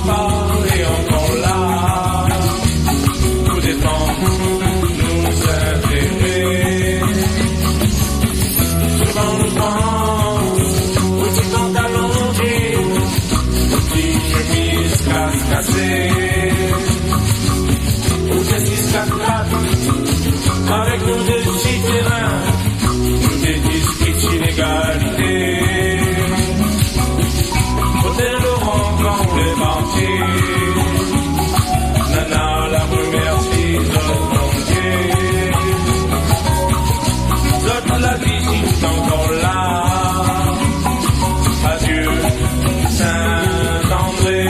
pas et encore là, tout dépend, nous intérêts. Souvent nous pense, petit pantalon jean, petit chemise cassée, ou des 6-4-4, avec nous des petits terrains, nous des disques d'inégalité. Hôtel Laurent quand les banquiers, Nana la rue merci de banquier. Toute la visite encore là, adieu Saint-André.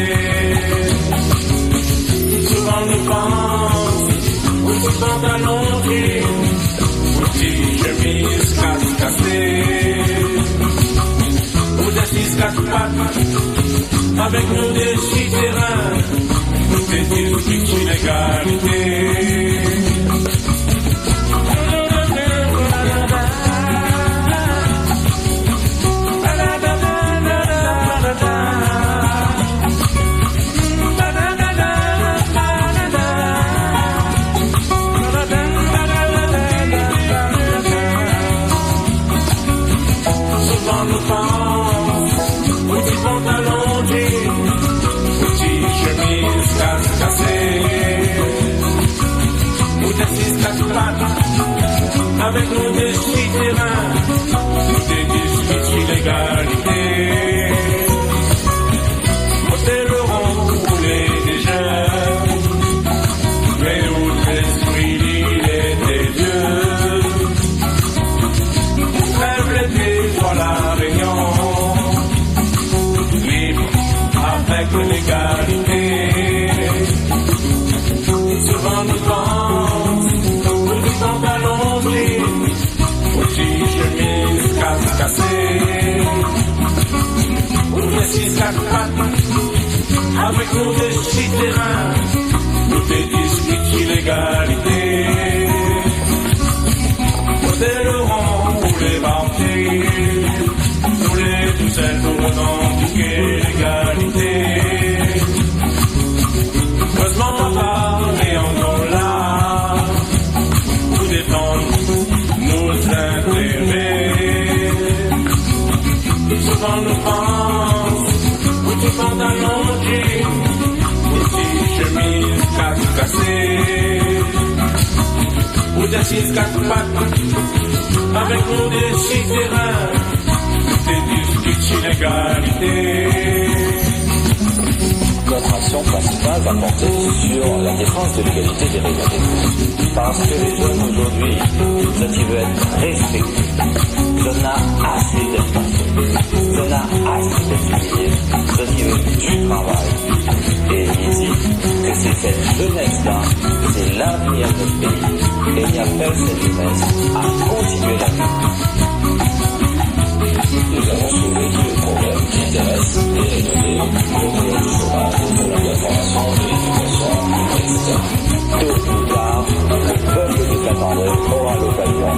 Souvent nous pense, petit pantalon jean, petit chemise cassée, ou des 6-4-4, avec nous des petits terrains, nous des disques d'inégalité. Souvent nous pense, petit pantalon jean, petit chemise cassée, ou des 6-4-4, avec nous des petits terrains, nous des disques d'illégalité. Hôtel Laurent roulait des jeunes, mais où l'esprit il était vieux. Rêve l'été, voilà Réunion, libre avec l'égalité. Souvent nous pense, petit pantalon jean, petit chemise cassée, ou des 6-4-4, avec nous des petits terrains, nous des disques d'illégalité. Hôtel Laurent pour les banquiers, nous les douzaines pour revendiquer l'égalité. Heureusement papa est encore là, pour défendre nos intérêts. Souvent nous pense, petit pantalon jean, petit chemise cassée, ou des 6-4-4, avec nous des petits terrains, des disques d'inégalité. Notre action principale va porter sur la défense de l'égalité des Réunionnais. Parce que les jeunes aujourd'hui, ceux qui veulent être respectés, ceux n'a assez d'être ceux n'a assez d'être humiliés, ceux qui veulent du travail. Et il dit que c'est cette jeunesse-là, c'est l'avenir de notre pays. Et il appelle cette jeunesse à continuer la vie. Nous avons soulevé tous les problèmes qui intéressent les Réunionnais, le problème du chômage, le problème de la formation, de l'éducation, etc. Tôt ou tard, le peuple de Saint-André aura l'occasion